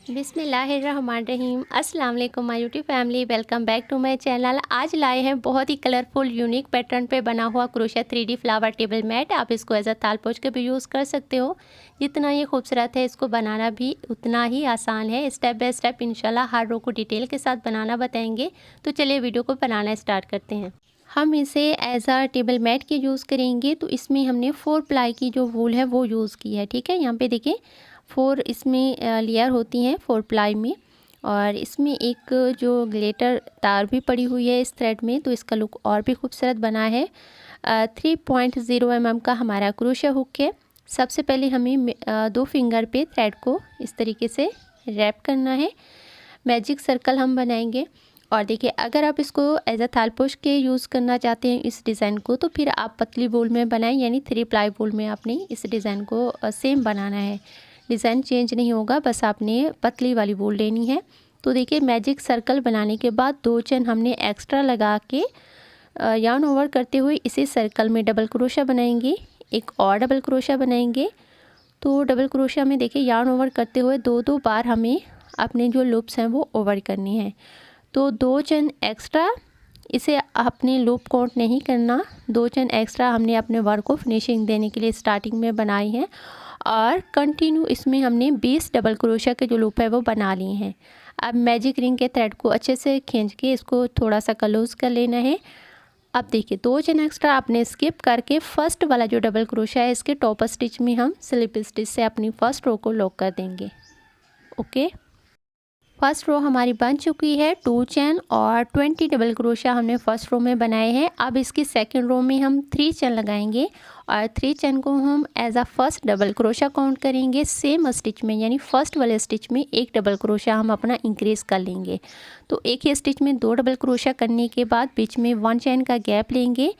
बिस्मिल्लाहिर्रहमानिर्रहीम। अस्सलाम वालेकुम my YouTube family, welcome back to my channel. आज लाए हैं बहुत ही कलरफुल यूनिक पैटर्न पे बना हुआ crochet 3D flower table mat. आप इसको एज अ तालपोच के भी यूज़ कर सकते हो। जितना ये खूबसूरत है इसको बनाना भी उतना ही आसान है। स्टेप बाय स्टेप इंशाल्लाह हर रो को डिटेल के साथ बनाना बताएंगे। तो चलिए वीडियो को बनाना स्टार्ट करते हैं। हम इसे एज अ टेबल मैट के यूज़ करेंगे। तो इसमें हमने 4 प्लाई की जो वूल है वो यूज़ की है। ठीक है, यहाँ पे देखिए 4 इसमें लेयर होती हैं 4 प्लाई में। और इसमें एक जो ग्लिटर तार भी पड़ी हुई है इस थ्रेड में, तो इसका लुक और भी खूबसूरत बना है। 3.0 mm का हमारा क्रोशा हुक है। सबसे पहले हमें 2 फिंगर पे थ्रेड को इस तरीके से रैप करना है। मैजिक सर्कल हम बनाएंगे। और देखिए अगर आप इसको एज अ थालपोश के यूज़ करना चाहते हैं इस डिज़ाइन को, तो फिर आप पतली वूल में बनाएं, यानी 3 प्लाई वूल में आपने इस डिज़ाइन को सेम बनाना है। डिज़ाइन चेंज नहीं होगा, बस आपने पतली वाली वूल लेनी है। तो देखिए मैजिक सर्कल बनाने के बाद 2 चेन हमने एक्स्ट्रा लगा के यार्न ओवर करते हुए इसी सर्कल में डबल क्रोशा बनाएंगे। एक और डबल क्रोशा बनाएंगे। तो डबल क्रोशा में देखिए यार्न ओवर करते हुए 2-2 बार हमें अपने जो लूप्स हैं वो ओवर करनी है। तो 2 चेन एक्स्ट्रा, इसे आपने लूप काउंट नहीं करना। 2 चेन एक्स्ट्रा हमने अपने वर्क को फिनिशिंग देने के लिए स्टार्टिंग में बनाई हैं। और कंटिन्यू इसमें हमने 20 डबल क्रोशा के जो लूप है वो बना लिए हैं। अब मैजिक रिंग के थ्रेड को अच्छे से खींच के इसको थोड़ा सा क्लोज कर लेना है। अब देखिए 2 चेन एक्स्ट्रा आपने स्किप करके फर्स्ट वाला जो डबल क्रोशा है इसके टॉप स्टिच में हम स्लिप स्टिच से अपनी फर्स्ट रो को लॉक कर देंगे। ओके, फर्स्ट रो हमारी बन चुकी है। 2 चेन और 20 डबल क्रोशा हमने फर्स्ट रो में बनाए हैं। अब इसकी सेकंड रो में हम 3 चेन लगाएंगे और 3 चेन को हम as a first double crochet count करेंगे। सेम स्टिच में यानी फर्स्ट वाले स्टिच में एक डबल क्रोशा हम अपना इंक्रीज़ कर लेंगे। तो एक ही स्टिच में 2 डबल क्रोशा करने के बाद बीच में 1 चेन का गैप लेंगे।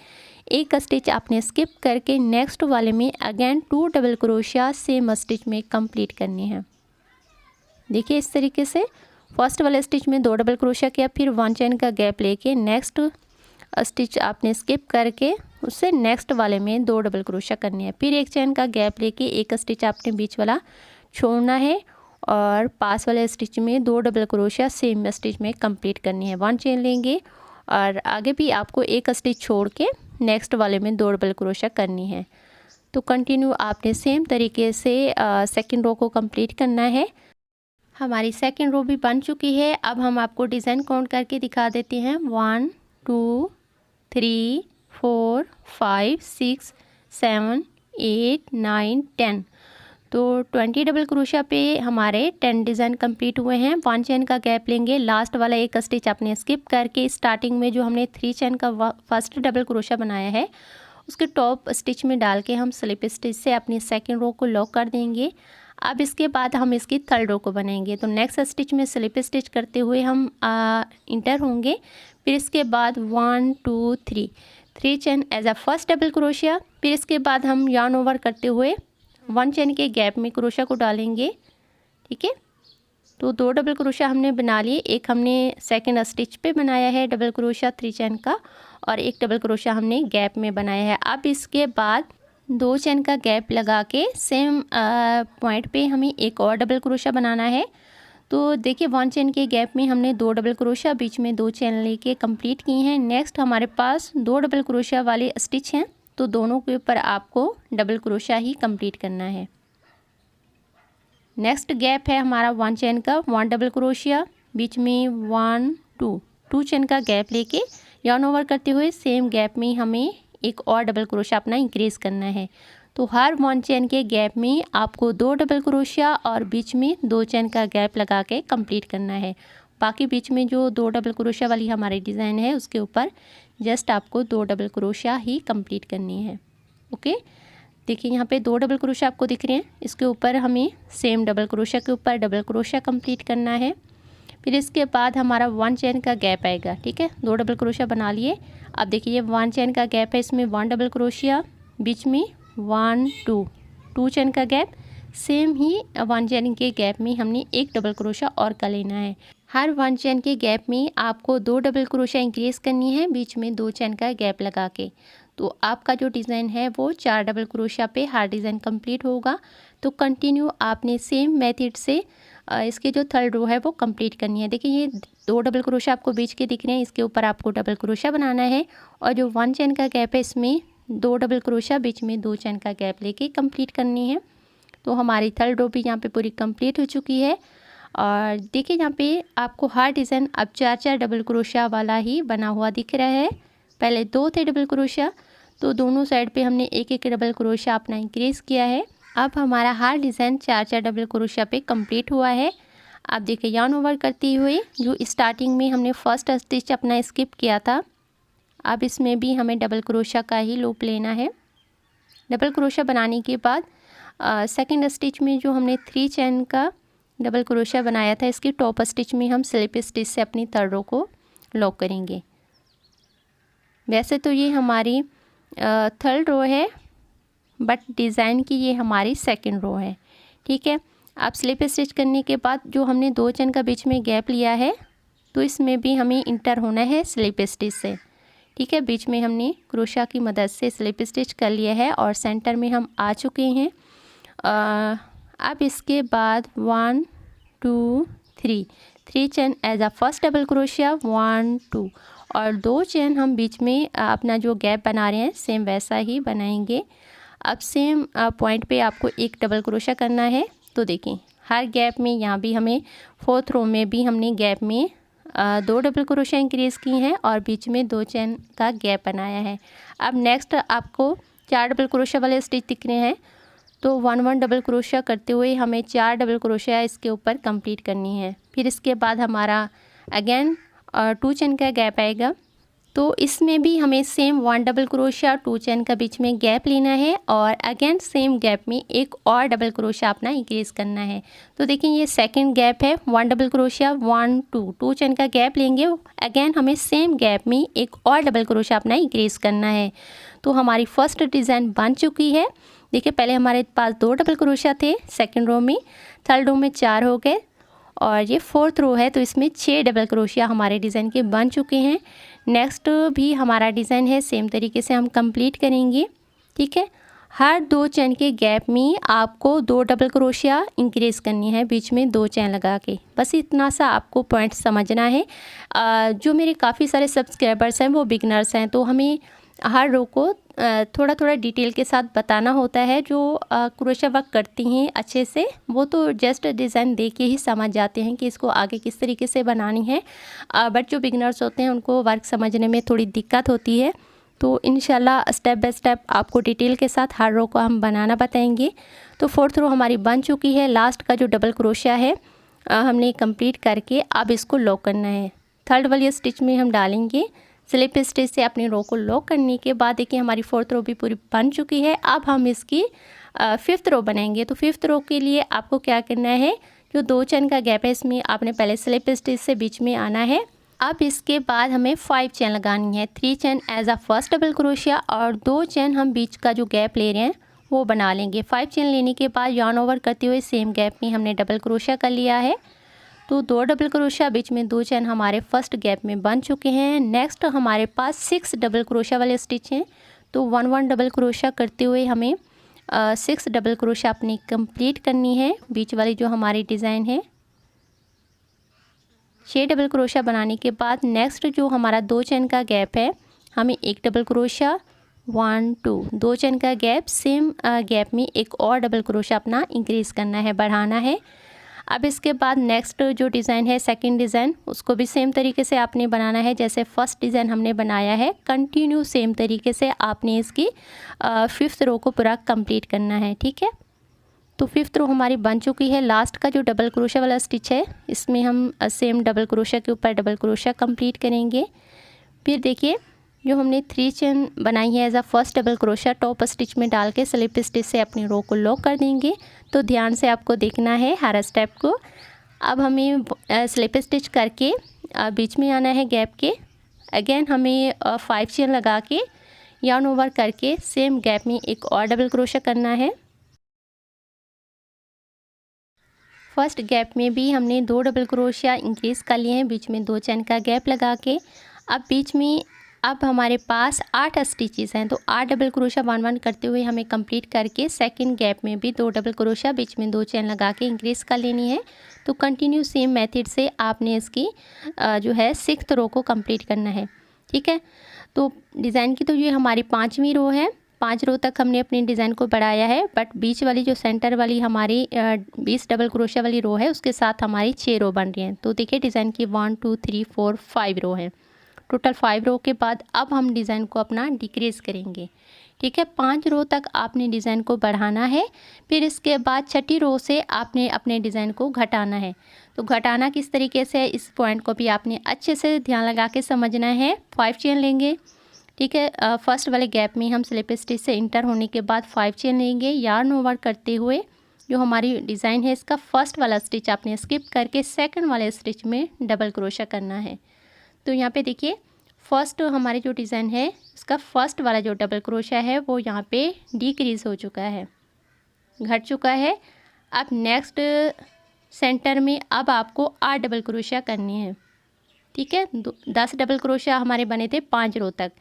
एक स्टिच आपने स्किप करके नेक्स्ट वाले में again 2 double crochet same stitch में कंप्लीट करने हैं। देखिए इस तरीके से फर्स्ट वाले स्टिच में 2 डबल क्रोशा किया, फिर 1 चेन का गैप लेके नेक्स्ट स्टिच आपने स्किप करके उससे नेक्स्ट वाले में 2 डबल क्रोशा करनी है। फिर 1 चेन का गैप लेके एक स्टिच आपने बीच वाला छोड़ना है और पास वाले स्टिच में 2 डबल क्रोशा सेम स्टिच में कंप्लीट करनी है। 1 चेन लेंगे और आगे भी आपको एक स्टिच छोड़ के नेक्स्ट वाले में 2 डबल क्रोशा करनी है। तो कंटिन्यू आपने सेम तरीके से सेकेंड रो को कंप्लीट करना है। हमारी सेकेंड रो भी बन चुकी है। अब हम आपको डिज़ाइन काउंट करके दिखा देते हैं। 1 2 3 4 5 6 7 8 9 10। तो 20 डबल क्रोशा पे हमारे 10 डिज़ाइन कंप्लीट हुए हैं। 1 चेन का गैप लेंगे, लास्ट वाला एक स्टिच आपने स्किप करके स्टार्टिंग में जो हमने 3 चेन का फर्स्ट डबल क्रोशा बनाया है उसके टॉप स्टिच में डाल के हम स्लिप स्टिच से अपनी सेकेंड रो को लॉक कर देंगे। अब इसके बाद हम इसकी थर्ड रो को बनाएंगे। तो नेक्स्ट स्टिच में स्लिप स्टिच करते हुए हम इंटर होंगे। फिर इसके बाद 1 2 3 chain as a first double crochet. फिर इसके बाद हम यार्न ओवर करते हुए 1 चेन के गैप में क्रोशिया को डालेंगे। ठीक है, तो 2 डबल क्रोशिया हमने बना लिए। एक हमने सेकेंड स्टिच पे बनाया है डबल क्रोशिया 3 चेन का और एक डबल क्रोशिया हमने गैप में बनाया है। अब इसके बाद 2 चेन का गैप लगा के सेम पॉइंट पे हमें एक और डबल क्रोशिया बनाना है। तो देखिए 1 चेन के गैप में हमने 2 डबल क्रोशिया बीच में 2 चेन लेके कंप्लीट की हैं। नेक्स्ट हमारे पास 2 डबल क्रोशिया वाले स्टिच हैं, तो दोनों के ऊपर आपको डबल क्रोशिया ही कंप्लीट करना है। नेक्स्ट गैप है हमारा 1 चेन का, 1 डबल क्रोशिया बीच में 1 2 चेन का गैप लेके यार्न ओवर करते हुए सेम गैप में हमें एक और डबल क्रोशिया अपना इंक्रीज़ करना है। तो हर 1 चेन के गैप में आपको 2 डबल क्रोशिया और बीच में 2 चेन का गैप लगा के कंप्लीट करना है। बाकी बीच में जो 2 डबल क्रोशिया वाली हमारी डिज़ाइन है उसके ऊपर जस्ट आपको 2 डबल क्रोशिया ही कंप्लीट करनी है। ओके, देखिए यहाँ पे 2 डबल क्रोशिया आपको दिख रहे हैं, इसके ऊपर हमें सेम डबल क्रोशिया के ऊपर डबल क्रोशिया कंप्लीट करना है। फिर इसके बाद हमारा 1 चेन का गैप आएगा। ठीक है, 2 डबल क्रोशिया बना लिए। अब देखिए 1 चेन का गैप है, इसमें 1 डबल क्रोशिया बीच में 1 2 चेन का गैप, सेम ही 1 चेन के गैप में हमने एक डबल क्रोशिया और कर लेना है। हर 1 चेन के गैप में आपको 2 डबल क्रोशिया इंक्रीज़ करनी है बीच में 2 चेन का गैप लगा के। तो आपका जो डिज़ाइन है वो 4 डबल क्रोशिया पे हर डिज़ाइन कंप्लीट होगा। तो कंटिन्यू आपने सेम मेथड से इसके जो थर्ड रो है वो कंप्लीट करनी है। देखिए ये 2 डबल क्रोशिया आपको बीच के दिख रहे हैं, इसके ऊपर आपको डबल क्रोशिया बनाना है और जो 1 चेन का गैप है इसमें 2 डबल क्रोशिया बीच में 2 चेन का गैप लेके कंप्लीट करनी है। तो हमारी थर्ड रो भी यहाँ पे पूरी कंप्लीट हो चुकी है। और देखिए यहाँ पे आपको हर डिज़ाइन अब 4-4 डबल क्रोशिया वाला ही बना हुआ दिख रहा है। पहले 2 थे डबल क्रोशिया, तो दोनों साइड पे हमने एक एक डबल क्रोशिया अपना इंक्रीज़ किया है। अब हमारा हर डिज़ाइन 4-4 डबल क्रोशिया पे कंप्लीट हुआ है। आप देखिए यार्न ओवर करते हुए जो स्टार्टिंग में हमने फर्स्ट स्टिच अपना स्किप किया था, अब इसमें भी हमें डबल क्रोशिया का ही लूप लेना है। डबल क्रोशिया बनाने के बाद सेकंड स्टिच में जो हमने 3 चेन का डबल क्रोशिया बनाया था, इसकी टॉप स्टिच में हम स्लिप स्टिच से अपनी थर्ड रो को लॉक करेंगे। वैसे तो ये हमारी थर्ड रो है, बट डिज़ाइन की ये हमारी सेकंड रो है। ठीक है, आप स्लिप स्टिच करने के बाद जो हमने 2 चेन का बीच में गैप लिया है, तो इसमें भी हमें इंटर होना है स्लिप स्टिच से। ठीक है, बीच में हमने क्रोशिया की मदद से स्लिप स्टिच कर लिया है और सेंटर में हम आ चुके हैं। अब इसके बाद 1 2 3 chain as a first double crochet 1 2 और 2 चेन हम बीच में अपना जो गैप बना रहे हैं सेम वैसा ही बनाएंगे। अब सेम पॉइंट पे आपको एक डबल क्रोशिया करना है। तो देखिए हर गैप में, यहाँ भी हमें फोर्थ रो में भी हमने गैप में 2 डबल क्रोशिया इंक्रीज़ की हैं और बीच में 2 चेन का गैप बनाया है। अब नेक्स्ट आपको 4 डबल क्रोशिया वाले स्टिच दिख रहे हैं, तो 1 डबल क्रोशिया करते हुए हमें 4 डबल क्रोशिया इसके ऊपर कंप्लीट करनी है। फिर इसके बाद हमारा अगेन 2 चेन का गैप आएगा, तो इसमें भी हमें सेम 1 डबल क्रोशिया 2 चेन का बीच में गैप लेना है और अगेन सेम गैप में एक और डबल क्रोशिया अपना इंक्रीज़ करना है। तो देखिए ये सेकंड गैप है, 1 डबल क्रोशिया 1 2 चेन का गैप लेंगे, अगेन हमें सेम गैप में एक और डबल क्रोशिया अपना इंक्रीज़ करना है। तो हमारी फर्स्ट डिज़ाइन बन चुकी है। देखिए पहले हमारे पास 2 डबल क्रोशिया थे सेकेंड रो में, थर्ड रो में 4 हो गए और ये फोर्थ रो है, तो इसमें 6 डबल क्रोशिया हमारे डिज़ाइन के बन चुके हैं। नेक्स्ट भी हमारा डिज़ाइन है, सेम तरीके से हम कंप्लीट करेंगे। ठीक है, हर 2 चेन के गैप में आपको 2 डबल क्रोशिया इंक्रीज़ करनी है, बीच में 2 चेन लगा के। बस इतना सा आपको पॉइंट समझना है। जो मेरे काफ़ी सारे सब्सक्राइबर्स हैं वो बिगनर्स हैं, तो हमें हर रो को थोड़ा थोड़ा डिटेल के साथ बताना होता है। जो क्रोशिया वर्क करती हैं अच्छे से, वो तो जस्ट डिज़ाइन देख के ही समझ जाते हैं कि इसको आगे किस तरीके से बनानी है, बट जो बिगनर्स होते हैं उनको वर्क समझने में थोड़ी दिक्कत होती है। तो इंशाल्लाह स्टेप बाय स्टेप आपको डिटेल के साथ हर रो को हम बनाना बताएंगे। तो फोर्थ रो हमारी बन चुकी है। लास्ट का जो डबल क्रोशिया है हमने कंप्लीट करके अब इसको लॉक करना है। थर्ड वाली स्टिच में हम डालेंगे स्लिप स्टिच से अपनी रो को लॉक करने के बाद देखिए हमारी फोर्थ रो भी पूरी बन चुकी है। अब हम इसकी फिफ्थ रो बनाएंगे। तो फिफ्थ रो के लिए आपको क्या करना है, जो 2 चेन का गैप है इसमें आपने पहले स्लिप स्टिच से बीच में आना है। अब इसके बाद हमें 5 चेन लगानी है, 3 chain as a first double crochet और 2 चेन हम बीच का जो गैप ले रहे हैं वो बना लेंगे। 5 चेन लेने के बाद यार्न ओवर करते हुए सेम गैप में हमने डबल क्रोशिया कर लिया है। तो 2 डबल क्रोशिया बीच में 2 चेन हमारे फर्स्ट गैप में बन चुके हैं। नेक्स्ट हमारे पास 6 डबल क्रोशिया वाले स्टिच हैं, तो 1 डबल क्रोशिया करते हुए हमें 6 डबल क्रोशिया अपनी कंप्लीट करनी है। बीच वाली जो हमारी डिज़ाइन है 6 डबल क्रोशिया बनाने के बाद नेक्स्ट जो हमारा 2 चेन का गैप है, हमें एक डबल क्रोशिया 1 2 चेन का गैप, सेम गैप में एक और डबल क्रोशिया अपना इंक्रीज़ करना है, बढ़ाना है। अब इसके बाद नेक्स्ट जो डिज़ाइन है सेकंड डिज़ाइन, उसको भी सेम तरीके से आपने बनाना है जैसे फर्स्ट डिज़ाइन हमने बनाया है। कंटिन्यू सेम तरीके से आपने इसकी फिफ्थ रो को पूरा कंप्लीट करना है। ठीक है, तो फिफ्थ रो हमारी बन चुकी है। लास्ट का जो डबल क्रोशिया वाला स्टिच है इसमें हम सेम डबल क्रोशिया के ऊपर डबल क्रोशिया कंप्लीट करेंगे। फिर देखिए जो हमने 3 चेन बनाई है as a first double crochet top stitch में डाल के स्लिप स्टिच से अपनी रो को लॉक कर देंगे। तो ध्यान से आपको देखना है हर स्टेप को। अब हमें स्लिप स्टिच करके बीच में आना है गैप के। अगेन हमें 5 चेन लगा के यार्न ओवर करके सेम गैप में एक और डबल क्रोशिया करना है। फर्स्ट गैप में भी हमने 2 डबल क्रोशिया इंक्रीज़ कर लिए हैं, बीच में 2 चेन का गैप लगा के। अब बीच में अब हमारे पास 8 स्टिचेस हैं, तो 8 डबल क्रोशिया 1 1 करते हुए हमें कंप्लीट करके सेकंड गैप में भी 2 डबल क्रोशिया बीच में 2 चेन लगा के इंक्रीज़ कर लेनी है। तो कंटिन्यू सेम मेथड से आपने इसकी जो है 6th रो को कंप्लीट करना है। ठीक है, तो डिज़ाइन की तो ये हमारी 5वीं रो है। 5 रो तक हमने अपने डिज़ाइन को बढ़ाया है, बट बीच वाली जो सेंटर वाली हमारी 20 डबल क्रोशिया वाली रो है उसके साथ हमारी 6 रो बन रही हैं। तो देखिए डिज़ाइन की 1 2 3 4 5 रो हैं, टोटल 5 रो के बाद अब हम डिज़ाइन को अपना डिक्रीज़ करेंगे। ठीक है, 5 रो तक आपने डिज़ाइन को बढ़ाना है, फिर इसके बाद छठी रो से आपने अपने डिज़ाइन को घटाना है। तो घटाना किस तरीके से है, इस पॉइंट को भी आपने अच्छे से ध्यान लगा के समझना है। 5 चेन लेंगे। ठीक है, फर्स्ट वाले गैप में हम स्लिप स्टिच से इंटर होने के बाद 5 चेन लेंगे। यार्न ओवर करते हुए जो हमारी डिज़ाइन है इसका फर्स्ट वाला स्टिच आपने स्किप करके सेकंड वाले स्टिच में डबल क्रोशिया करना है। तो यहाँ पे देखिए फर्स्ट हमारी जो डिज़ाइन है इसका फर्स्ट वाला जो डबल क्रोशिया है वो यहाँ पे डिक्रीज़ हो चुका है, घट चुका है। अब नेक्स्ट सेंटर में अब आपको 8 डबल क्रोशिया करनी है। ठीक है, 10 डबल क्रोशिया हमारे बने थे 5 रो तक।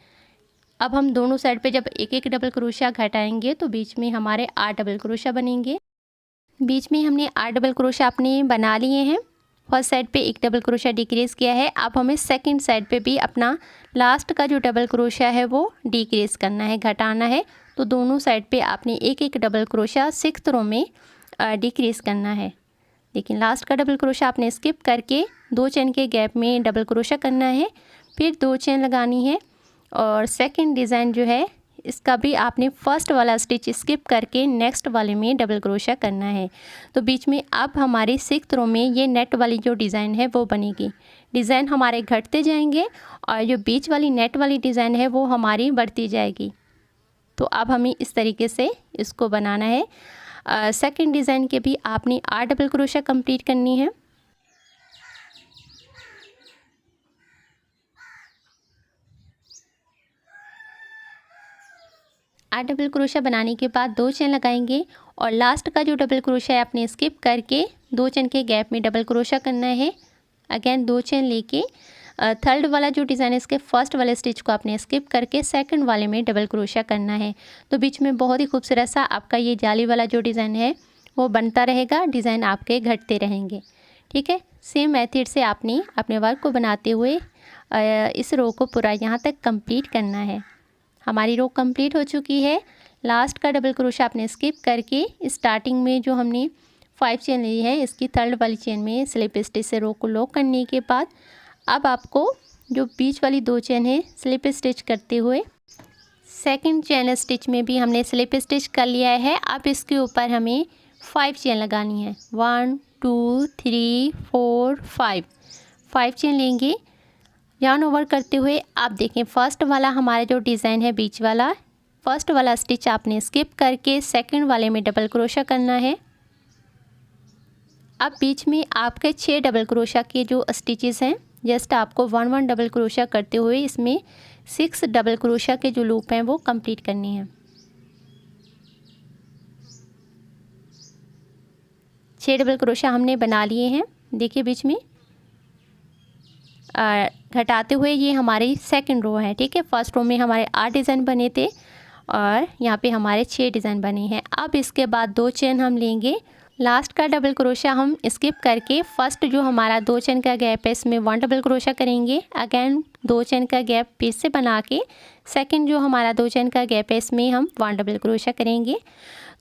अब हम दोनों साइड पे जब एक एक डबल क्रोशिया घटाएंगे तो बीच में हमारे 8 डबल क्रोशिया बनेंगे। बीच में हमने 8 डबल क्रोशिया अपने बना लिए हैं। फर्स्ट साइड पे एक डबल क्रोशिया डिक्रीज़ किया है। अब हमें सेकंड साइड पे भी अपना लास्ट का जो डबल क्रोशिया है वो डिक्रीज़ करना है, घटाना है। तो दोनों साइड पे आपने एक एक डबल क्रोशिया 6th रो में डिक्रीज़ करना है। लेकिन लास्ट का डबल क्रोशिया आपने स्किप करके 2 चेन के गैप में डबल क्रोशिया करना है, फिर 2 चेन लगानी है। और सेकंड डिज़ाइन जो है इसका भी आपने फर्स्ट वाला स्टिच स्किप करके नेक्स्ट वाले में डबल क्रोशिया करना है। तो बीच में अब हमारी 6th रो में ये नेट वाली जो डिज़ाइन है वो बनेगी। डिज़ाइन हमारे घटते जाएंगे और जो बीच वाली नेट वाली डिज़ाइन है वो हमारी बढ़ती जाएगी। तो अब हमें इस तरीके से इसको बनाना है। सेकंड डिज़ाइन के भी आपने 8 डबल क्रोशिया कंप्लीट करनी है। आठ डबल क्रोशिया बनाने के बाद 2 चेन लगाएंगे और लास्ट का जो डबल क्रोशिया है आपने स्किप करके 2 चेन के गैप में डबल क्रोशिया करना है। अगेन 2 चेन लेके थर्ड वाला जो डिज़ाइन है इसके फर्स्ट वाले स्टिच को आपने स्किप करके सेकंड वाले में डबल क्रोशिया करना है। तो बीच में बहुत ही खूबसूरत सा आपका ये जाली वाला जो डिज़ाइन है वो बनता रहेगा, डिज़ाइन आपके घटते रहेंगे। ठीक है, सेम मेथड से आपने अपने वर्क को बनाते हुए इस रो को पूरा यहाँ तक कंप्लीट करना है। हमारी रो कंप्लीट हो चुकी है। लास्ट का डबल क्रोशिया आपने स्किप करके स्टार्टिंग में जो हमने 5 चेन ली है इसकी थर्ड वाली चेन में स्लिप स्टिच से रो को लॉक करने के बाद अब आपको जो बीच वाली 2 चेन है स्लिप स्टिच करते हुए सेकंड चेन स्टिच में भी हमने स्लिप स्टिच कर लिया है। अब इसके ऊपर हमें 5 चेन लगानी है। 1 2 3 4 5 चेन लेंगे। यार्न ओवर करते हुए आप देखें फर्स्ट वाला हमारा जो डिज़ाइन है बीच वाला, फर्स्ट वाला स्टिच आपने स्किप करके सेकंड वाले में डबल क्रोशिया करना है। अब बीच में आपके 6 डबल क्रोशिया के जो स्टिचेस हैं जस्ट आपको 1 1 डबल क्रोशिया करते हुए इसमें 6 डबल क्रोशिया के जो लूप हैं वो कंप्लीट करनी है। 6 डबल क्रोशिया हमने बना लिए हैं। देखिए बीच में घटाते हुए ये हमारी सेकंड रो है। ठीक है, फर्स्ट रो में हमारे 8 डिज़ाइन बने थे और यहाँ पे हमारे 6 डिज़ाइन बने हैं। अब इसके बाद 2 चेन हम लेंगे। लास्ट का डबल क्रोशिया हम स्किप करके फर्स्ट जो हमारा 2 चेन का गैप है इसमें 1 डबल क्रोशिया करेंगे। अगेन 2 चेन का गैप फिर से बना के सेकंड जो हमारा 2 चेन का गैप है इसमें हम 1 डबल क्रोशिया करेंगे।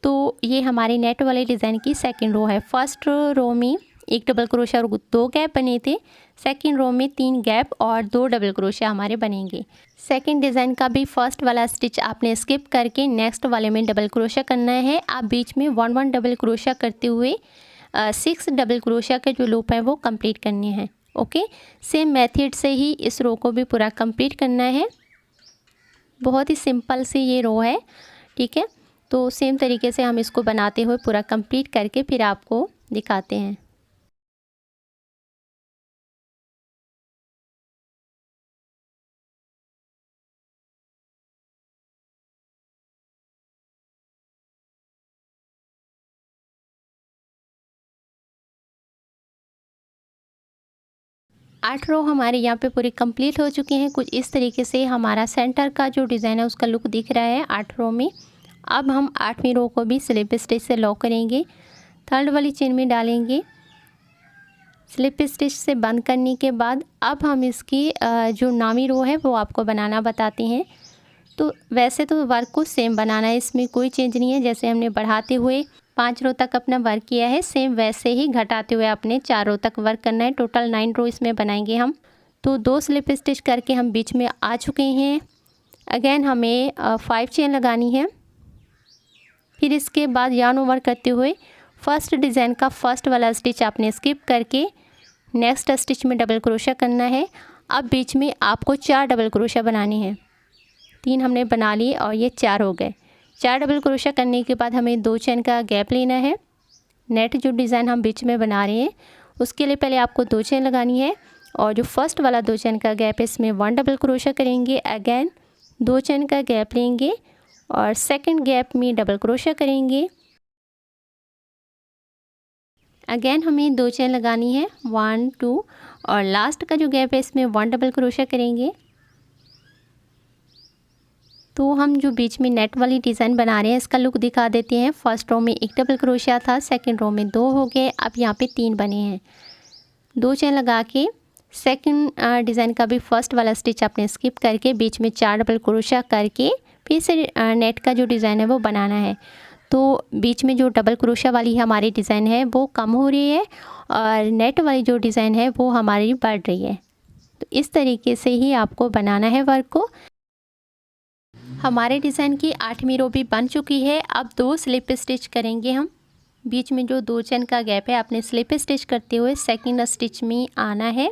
तो ये हमारी नेट वाले डिज़ाइन की सेकंड रो है। फर्स्ट रो में 1 डबल क्रोशिया और 2 गैप बने थे। सेकंड रो में 3 गैप और 2 डबल क्रोशिया हमारे बनेंगे। सेकंड डिज़ाइन का भी फर्स्ट वाला स्टिच आपने स्किप करके नेक्स्ट वाले में डबल क्रोशिया करना है। आप बीच में 1 1 डबल क्रोशिया करते हुए 6 डबल क्रोशिया के जो लूप हैं वो कंप्लीट करने हैं। ओके, सेम मेथड से ही इस रो को भी पूरा कंप्लीट करना है। बहुत ही सिंपल सी ये रो है। ठीक है, तो सेम तरीके से हम इसको बनाते हुए पूरा कंप्लीट करके फिर आपको दिखाते हैं। 8 रो हमारे यहाँ पे पूरे कंप्लीट हो चुके हैं। कुछ इस तरीके से हमारा सेंटर का जो डिज़ाइन है उसका लुक दिख रहा है 8 रो में। अब हम 8वीं रो को भी स्लिप स्टिच से लॉक करेंगे। थर्ड वाली चेन में डालेंगे। स्लिप स्टिच से बंद करने के बाद अब हम इसकी जो 9वीं रो है वो आपको बनाना बताते हैं। तो वैसे तो वर्क को सेम बनाना है, इसमें कोई चेंज नहीं है। जैसे हमने बढ़ाते हुए 5 रो तक अपना वर्क किया है, सेम वैसे ही घटाते हुए अपने 4 रो तक वर्क करना है। टोटल 9 रो इसमें बनाएंगे हम। तो 2 स्लिप स्टिच करके हम बीच में आ चुके हैं। अगेन हमें 5 चेन लगानी है। फिर इसके बाद यार्न ओवर करते हुए फर्स्ट डिज़ाइन का फर्स्ट वाला स्टिच आपने स्किप करके नेक्स्ट स्टिच में डबल क्रोशा करना है। अब बीच में आपको 4 डबल क्रोशा बनाने हैं। 3 हमने बना लिए और ये 4 हो गए। 4 डबल क्रोशा करने के बाद हमें 2 चेन का गैप लेना है। नेट जो डिज़ाइन हम बीच में बना रहे हैं उसके लिए पहले आपको 2 चेन लगानी है और जो फर्स्ट वाला 2 चेन का गैप है इसमें 1 डबल क्रोशा करेंगे। अगेन 2 चेन का गैप लेंगे और सेकंड गैप में डबल क्रोशा करेंगे। अगेन हमें 2 चेन लगानी है 1 2 और लास्ट का जो गैप है इसमें 1 डबल क्रोशा करेंगे। तो हम जो बीच में नेट वाली डिज़ाइन बना रहे हैं इसका लुक दिखा देते हैं। फर्स्ट रो में 1 डबल क्रोशिया था, सेकंड रो में 2 हो गए, अब यहाँ पे 3 बने हैं। 2 चेन लगा के सेकंड डिज़ाइन का भी फर्स्ट वाला स्टिच आपने स्किप करके बीच में 4 डबल क्रोशिया करके फिर से नेट का जो डिज़ाइन है वो बनाना है। तो बीच में जो डबल क्रोशिया वाली हमारी डिज़ाइन है वो कम हो रही है और नेट वाली जो डिज़ाइन है वो हमारी बढ़ रही है। तो इस तरीके से ही आपको बनाना है वर्क को। हमारे डिज़ाइन की 8वीं रो भी बन चुकी है। अब 2 स्लिप स्टिच करेंगे हम। बीच में जो 2 चेन का गैप है आपने स्लिप स्टिच करते हुए सेकंड स्टिच में आना है।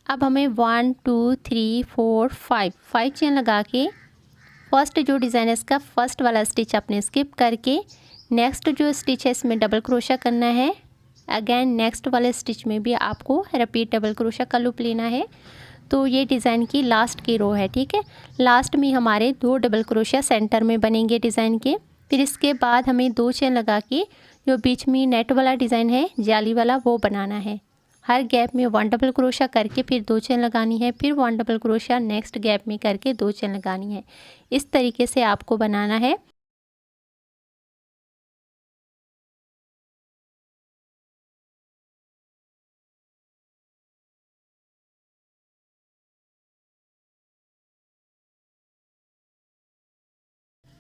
अब हमें 1 2 3 4 5 चेन लगा के फर्स्ट जो डिज़ाइन है इसका फर्स्ट वाला स्टिच आपने स्किप करके नेक्स्ट जो स्टिच है इसमें डबल क्रोशा करना है। अगेन नेक्स्ट वाले स्टिच में भी आपको रिपीट डबल क्रोशा का लूप लेना है। तो ये डिज़ाइन की लास्ट की रो है, ठीक है। लास्ट में हमारे 2 डबल क्रोशिया सेंटर में बनेंगे डिज़ाइन के। फिर इसके बाद हमें 2 चेन लगा के जो बीच में नेट वाला डिज़ाइन है जाली वाला वो बनाना है। हर गैप में 1 डबल क्रोशिया करके फिर 2 चेन लगानी है, फिर 1 डबल क्रोशिया नेक्स्ट गैप में करके 2 चेन लगानी है। इस तरीके से आपको बनाना है।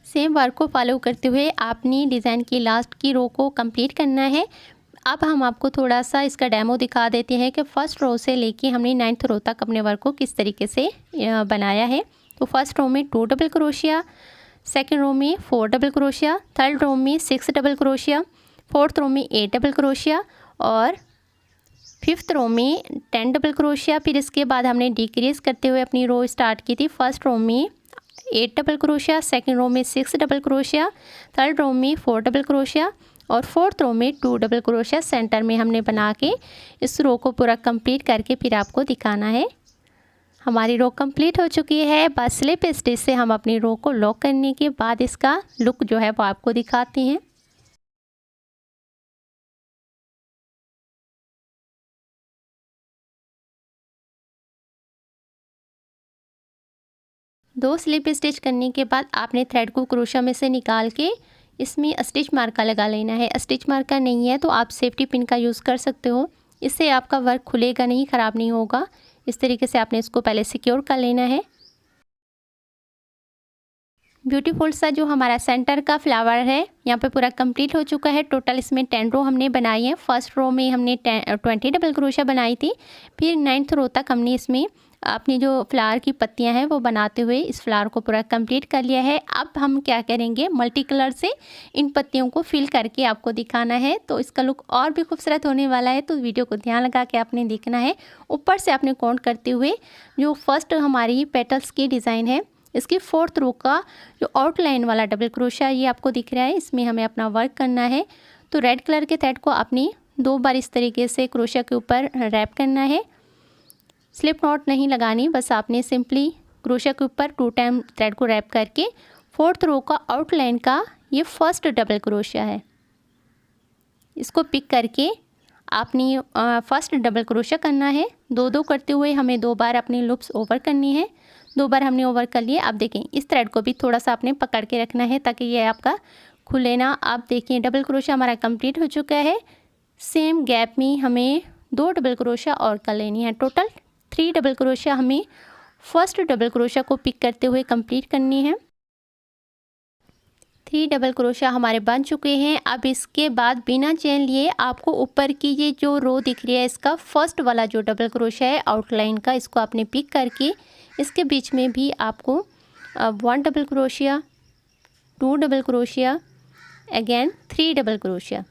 सेम वर्क को फॉलो करते हुए आपने डिज़ाइन की लास्ट की रो को कंप्लीट करना है। अब हम आपको थोड़ा सा इसका डेमो दिखा देते हैं कि फ़र्स्ट रो से लेके हमने 9th रो तक अपने वर्क को किस तरीके से बनाया है। तो फर्स्ट रो में 2 डबल क्रोशिया, सेकेंड रो में 4 डबल क्रोशिया, थर्ड रो में 6 डबल क्रोशिया, फोर्थ रो में 8 डबल क्रोशिया और फिफ्थ रो में 10 डबल क्रोशिया। फिर इसके बाद हमने डिक्रीज़ करते हुए अपनी रो स्टार्ट की थी। फर्स्ट रो में 8 डबल क्रोशिया, सेकेंड रो में 6 डबल क्रोशिया, थर्ड रो में 4 डबल क्रोशिया और फोर्थ रो में 2 डबल क्रोशिया सेंटर में हमने बना के इस रो को पूरा कंप्लीट करके फिर आपको दिखाना है। हमारी रो कंप्लीट हो चुकी है। बस स्लिप स्टिच से हम अपनी रो को लॉक करने के बाद इसका लुक जो है वो आपको दिखाते हैं। दो स्लिप स्टिच करने के बाद आपने थ्रेड को क्रोशा में से निकाल के इसमें स्टिच मार्का लगा लेना है। स्टिच मार्का नहीं है तो आप सेफ्टी पिन का यूज़ कर सकते हो, इससे आपका वर्क खुलेगा नहीं, ख़राब नहीं होगा। इस तरीके से आपने इसको पहले सिक्योर कर लेना है। ब्यूटीफुल सा जो हमारा सेंटर का फ्लावर है यहाँ पे पूरा कंप्लीट हो चुका है। टोटल इसमें 10 रो हमने बनाई है। फर्स्ट रो में हमने 20 डबल क्रोशिया बनाई थी। फिर 9th रो तक हमने इसमें अपनी जो फ्लावर की पत्तियां हैं वो बनाते हुए इस फ्लावर को पूरा कंप्लीट कर लिया है। अब हम क्या करेंगे, मल्टी कलर से इन पत्तियों को फिल करके आपको दिखाना है। तो इसका लुक और भी खूबसूरत होने वाला है, तो वीडियो को ध्यान लगा के आपने देखना है। ऊपर से आपने काउंट करते हुए जो फर्स्ट हमारी पेटल्स की डिज़ाइन है इसकी 4th रो का जो आउटलाइन वाला डबल क्रोशिया ये आपको दिख रहा है, इसमें हमें अपना वर्क करना है। तो रेड कलर के थ्रेड को अपनी 2 बार इस तरीके से क्रोशिया के ऊपर रैप करना है। स्लिप नॉट नहीं लगानी, बस आपने सिंपली क्रोशिया के ऊपर 2 टाइम थ्रेड को रैप करके 4th रो का आउटलाइन का ये फर्स्ट डबल क्रोशिया है, इसको पिक करके आपने फर्स्ट डबल क्रोशा करना है। दो दो करते हुए हमें 2 बार अपनी लूप्स ओवर करनी है। 2 बार हमने ओवर कर लिए। अब देखें इस थ्रेड को भी थोड़ा सा आपने पकड़ के रखना है ताकि ये आपका खुले ना। आप देखिए डबल क्रोशा हमारा कंप्लीट हो चुका है। सेम गैप में हमें 2 डबल क्रोशा और कर लेनी है। टोटल 3 डबल क्रोशा हमें फर्स्ट डबल क्रोशा को पिक करते हुए कंप्लीट करनी है। 3 डबल क्रोशा हमारे बन चुके हैं। अब इसके बाद बिना चेन लिए आपको ऊपर की ये जो रो दिख रही है इसका फर्स्ट वाला जो डबल क्रोशा है आउटलाइन का, इसको आपने पिक करके इसके बीच में भी आपको 1 double crochet, 2 double crochet, again 3 double crochet.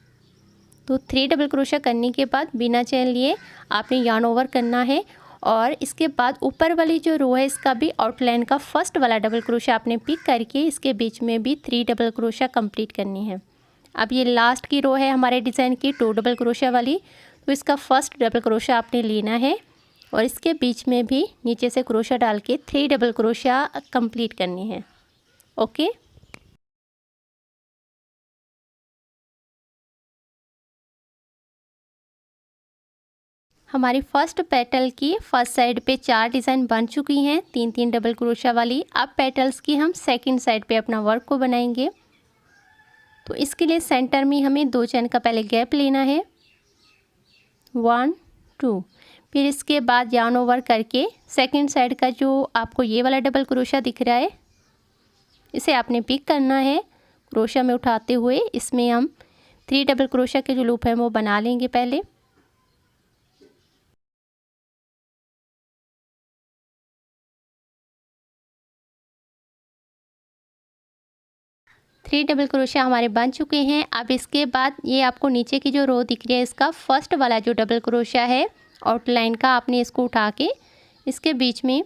तो 3 डबल क्रोशिया करने के बाद बिना चेन लिए आपने यार्न ओवर करना है। और इसके बाद ऊपर वाली जो रो है इसका भी आउटलाइन का फर्स्ट वाला डबल क्रोशिया आपने पिक करके इसके बीच में भी 3 डबल क्रोशिया कंप्लीट करनी है। अब ये लास्ट की रो है हमारे डिज़ाइन की 2 डबल क्रोशिया वाली, तो इसका फर्स्ट डबल क्रोशिया आपने लेना है और इसके बीच में भी नीचे से क्रोशिया डाल के 3 डबल क्रोशिया कंप्लीट करनी है। ओके, हमारी फर्स्ट पेटल की फर्स्ट साइड पे 4 डिज़ाइन बन चुकी हैं 3-3 डबल क्रोशिया वाली। अब पेटल्स की हम सेकंड साइड पे अपना वर्क को बनाएंगे। तो इसके लिए सेंटर में हमें 2 चैन का पहले गैप लेना है, 1 2। फिर इसके बाद यार्न ओवर करके सेकंड साइड का जो आपको ये वाला डबल क्रोशिया दिख रहा है इसे आपने पिक करना है। क्रोशिया में उठाते हुए इसमें हम 3 डबल क्रोशिया के जो लूप है वो बना लेंगे। पहले 3 डबल क्रोशिया हमारे बन चुके हैं। अब इसके बाद ये आपको नीचे की जो रो दिख रही है इसका फर्स्ट वाला जो डबल क्रोशिया है आउटलाइन का, आपने इसको उठा के इसके बीच में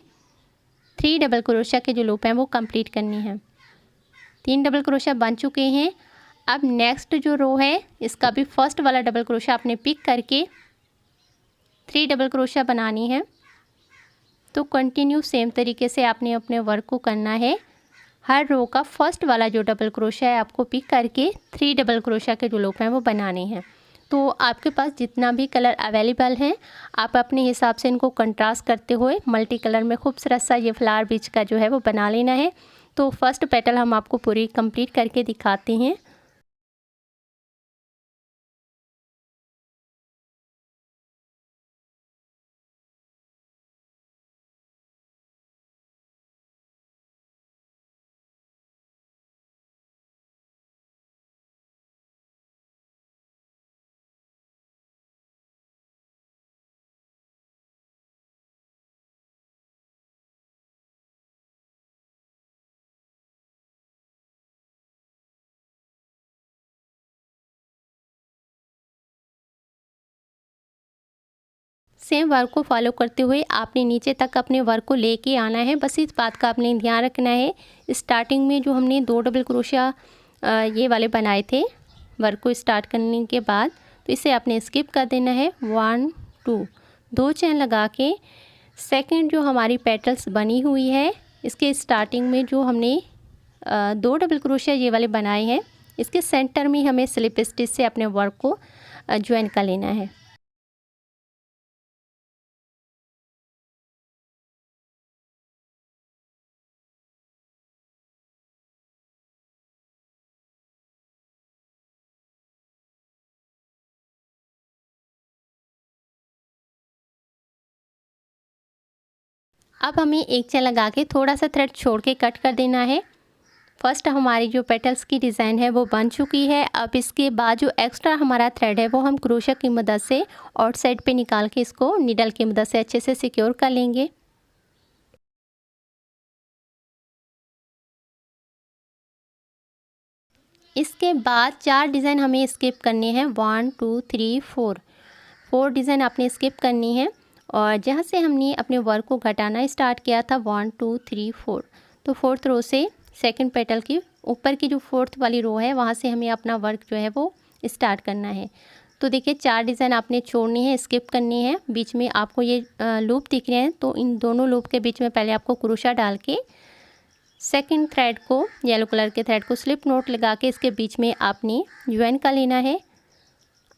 3 डबल क्रोशिया के जो लूप हैं वो कंप्लीट करनी है। 3 डबल क्रोशिया बन चुके हैं। अब नेक्स्ट जो रो है इसका भी फर्स्ट वाला डबल क्रोशिया आपने पिक करके 3 डबल क्रोशिया बनानी है। तो कंटिन्यू सेम तरीके से आपने अपने वर्क को करना है। हर रो का फर्स्ट वाला जो डबल क्रोशिया है आपको पिक करके 3 डबल क्रोशिया के जो लूप हैं वो बनाने हैं। तो आपके पास जितना भी कलर अवेलेबल हैं आप अपने हिसाब से इनको कंट्रास्ट करते हुए मल्टी कलर में खूबसूरत सा ये फ्लावर बीच का जो है वो बना लेना है। तो फर्स्ट पेटल हम आपको पूरी कंप्लीट करके दिखाते हैं। सेम वर्क को फॉलो करते हुए आपने नीचे तक अपने वर्क को लेके आना है। बस इस बात का आपने ध्यान रखना है। स्टार्टिंग में जो हमने 2 डबल क्रोशिया ये वाले बनाए थे वर्क को स्टार्ट करने के बाद, तो इसे आपने स्किप कर देना है। 1 2 2 चैन लगा के सेकंड जो हमारी पेटल्स बनी हुई है इसके स्टार्टिंग में जो हमने 2 डबल क्रोशिया ये वाले बनाए हैं इसके सेंटर में हमें स्लिप स्टिच से अपने वर्क को ज्वाइन कर लेना है। अब हमें एक चैन लगा के थोड़ा सा थ्रेड छोड़ के कट कर देना है। फर्स्ट हमारी जो पेटल्स की डिज़ाइन है वो बन चुकी है। अब इसके बाद जो एक्स्ट्रा हमारा थ्रेड है वो हम क्रोशिया की मदद से आउट साइड पे निकाल के इसको नीडल की मदद से अच्छे से सिक्योर कर लेंगे। इसके बाद 4 डिज़ाइन हमें स्किप करने हैं। 1 2 3 4 डिज़ाइन आपने स्किप करनी है। और जहाँ से हमने अपने वर्क को घटाना स्टार्ट किया था 1 2 3 4, तो 4th रो से सेकंड पेटल की ऊपर की जो 4th वाली रो है वहाँ से हमें अपना वर्क जो है वो स्टार्ट करना है। तो देखिए 4 डिज़ाइन आपने छोड़नी है, स्किप करनी है। बीच में आपको ये लूप दिख रहे हैं तो इन दोनों लूप के बीच में पहले आपको क्रोशिया डाल के सेकंड थ्रेड को येलो कलर के थ्रेड को स्लिप नोट लगा के इसके बीच में आपने ज्वाइन कर लेना है।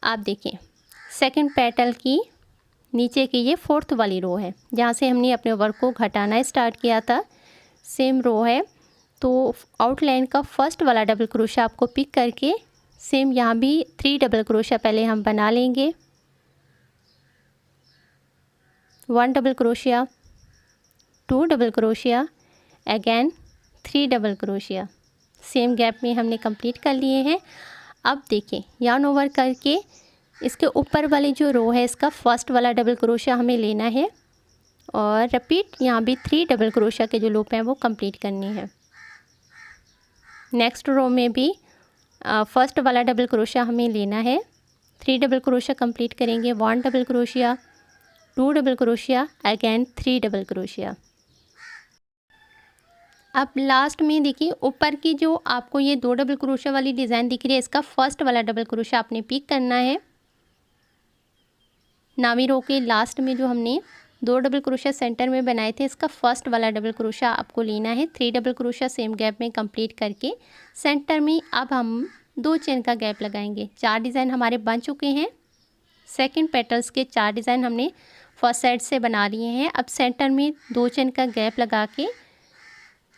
आप देखें सेकंड पेटल की नीचे की ये फोर्थ वाली रो है जहाँ से हमने अपने वर्क को घटाना स्टार्ट किया था, सेम रो है। तो आउटलाइन का फर्स्ट वाला डबल क्रोशा आपको पिक करके सेम यहाँ भी 3 डबल क्रोशा पहले हम बना लेंगे। 1 double crochet, 2 double crochet, again 3 double crochet, same gap में हमने कंप्लीट कर लिए हैं। अब देखिए यार्न ओवर करके इसके ऊपर वाली जो रो है इसका फर्स्ट वाला डबल क्रोशिया हमें लेना है और रिपीट यहाँ भी 3 डबल क्रोशिया के जो लूप हैं वो कंप्लीट करनी है। नेक्स्ट रो में भी फर्स्ट वाला डबल क्रोशिया हमें लेना है, 3 डबल क्रोशिया कंप्लीट करेंगे, 1 double crochet, 2 double crochet, again 3 double crochet. अब लास्ट में देखिए ऊपर की जो आपको ये 2 डबल क्रोशिया वाली डिज़ाइन दिख रही है इसका फर्स्ट वाला डबल क्रोशिया आपने पिक करना है। नावी रो के लास्ट में जो हमने 2 डबल क्रोशिया सेंटर में बनाए थे इसका फर्स्ट वाला डबल क्रोशिया आपको लेना है। 3 डबल क्रोशिया सेम गैप में कंप्लीट करके सेंटर में अब हम 2 चेन का गैप लगाएंगे। 4 डिज़ाइन हमारे बन चुके हैं। सेकंड पेटल्स के 4 डिज़ाइन हमने फर्स्ट साइड से बना लिए हैं। अब सेंटर में 2 चेन का गैप लगा के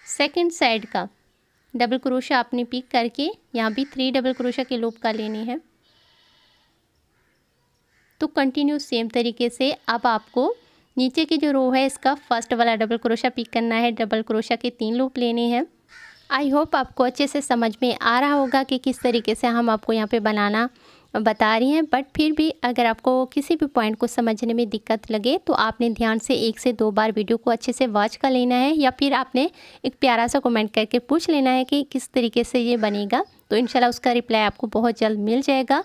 सेकंड साइड का डबल क्रोशिया आपने पिक करके यहाँ भी 3 डबल क्रोशिया के लूप का लेने हैं। तो कंटिन्यू सेम तरीके से अब आपको नीचे की जो रो है इसका फर्स्ट वाला डबल क्रोशिया पिक करना है, डबल क्रोशिया के 3 लूप लेने हैं। आई होप आपको अच्छे से समझ में आ रहा होगा कि किस तरीके से हम आपको यहाँ पे बनाना बता रही हैं। बट फिर भी अगर आपको किसी भी पॉइंट को समझने में दिक्कत लगे तो आपने ध्यान से 1 से 2 बार वीडियो को अच्छे से वॉच कर लेना है या फिर आपने एक प्यारा सा कमेंट करके पूछ लेना है कि किस तरीके से ये बनेगा, तो इंशाल्लाह उसका रिप्लाई आपको बहुत जल्द मिल जाएगा।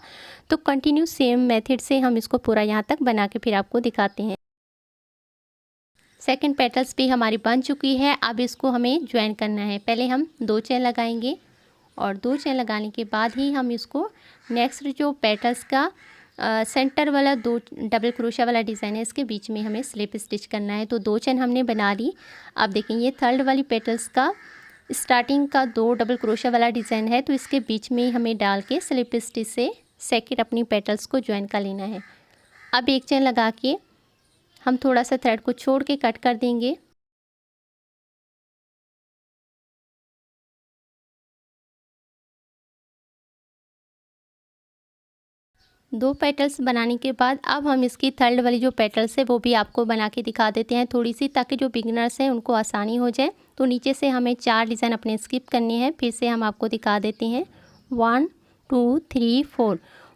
तो कंटिन्यू सेम मेथड से हम इसको पूरा यहाँ तक बना के फिर आपको दिखाते हैं। सेकंड पेटल्स भी हमारी बन चुकी है। अब इसको हमें ज्वाइन करना है। पहले हम 2 चेन लगाएंगे और 2 चेन लगाने के बाद ही हम इसको नेक्स्ट जो पेटल्स का सेंटर वाला 2 डबल क्रोशिया वाला डिज़ाइन है इसके बीच में हमें स्लिप स्टिच करना है। तो 2 चेन हमने बना ली। अब देखें ये थर्ड वाली पेटल्स का स्टार्टिंग का 2 डबल क्रोशिया वाला डिज़ाइन है तो इसके बीच में हमें डाल के स्लिप स्टिच से सेकंड अपनी पेटल्स को ज्वाइन कर लेना है। अब 1 चेन लगा के हम थोड़ा सा थ्रेड को छोड़ के कट कर देंगे। दो पेटल्स बनाने के बाद अब हम इसकी थर्ड वाली जो पेटल्स है वो भी आपको बना के दिखा देते हैं थोड़ी सी, ताकि जो बिगिनर्स हैं उनको आसानी हो जाए। तो नीचे से हमें 4 डिज़ाइन अपने स्किप करने हैं, फिर से हम आपको दिखा देते हैं। 1 2 3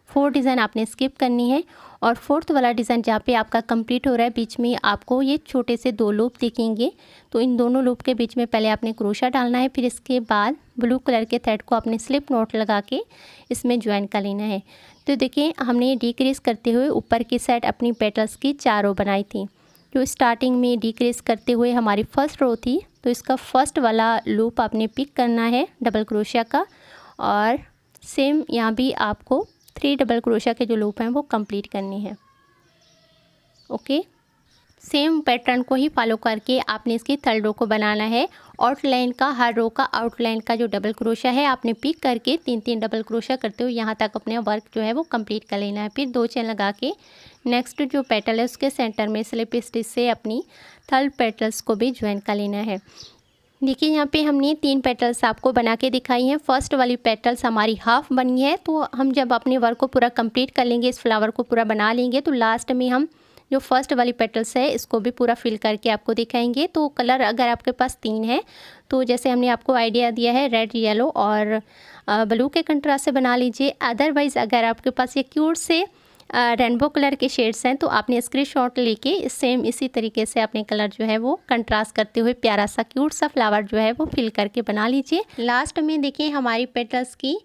4 डिज़ाइन आपने स्किप करनी है और फोर्थ वाला डिज़ाइन जहाँ पे आपका कंप्लीट हो रहा है बीच में आपको ये छोटे से 2 लूप दिखेंगे। तो इन दोनों लूप के बीच में पहले आपने क्रोशा डालना है, फिर इसके बाद ब्लू कलर के थ्रेड को आपने स्लिप नॉट लगा के इसमें ज्वाइन कर लेना है। तो देखिए हमने डिक्रीज करते हुए ऊपर की साइड अपनी पेटल्स की 4 रो बनाई थी। जो स्टार्टिंग में डिक्रीज करते हुए हमारी फर्स्ट रो थी तो इसका फर्स्ट वाला लूप आपने पिक करना है डबल क्रोशिया का, और सेम यहाँ भी आपको 3 डबल क्रोशिया के जो लूप हैं वो कंप्लीट करने हैं। ओके, सेम पैटर्न को ही फॉलो करके आपने इसकी थर्ड रो को बनाना है। आउटलाइन का हर रो का आउटलाइन का जो डबल क्रोशिया है आपने पिक करके 3 डबल क्रोशिया करते हुए यहाँ तक अपने वर्क जो है वो कंप्लीट कर लेना है। फिर 2 चेन लगा के नेक्स्ट जो पेटल है उसके सेंटर में स्लिप स्टिच से अपनी थर्ड पेटल्स को भी ज्वाइन कर लेना है। देखिए यहाँ पे हमने 3 पेटल्स आपको बना के दिखाई हैं। फर्स्ट वाली पेटल्स हमारी हाफ बनी है, तो हम जब अपने वर्क को पूरा कंप्लीट कर लेंगे, इस फ्लावर को पूरा बना लेंगे, तो लास्ट में हम जो फर्स्ट वाली पेटल्स है इसको भी पूरा फिल करके आपको दिखाएंगे। तो कलर अगर आपके पास 3 है तो जैसे हमने आपको आइडिया दिया है रेड, येलो और ब्लू के कंट्रास्ट से बना लीजिए। अदरवाइज़ अगर आपके पास ये क्यूट से रेनबो कलर के शेड्स हैं तो आपने स्क्रीनशॉट लेके सेम इसी तरीके से अपने कलर जो है वो कंट्रास्ट करते हुए प्यारा सा क्यूट सा फ्लावर जो है वो फिल करके बना लीजिए। लास्ट में देखिए हमारी पेटल्स की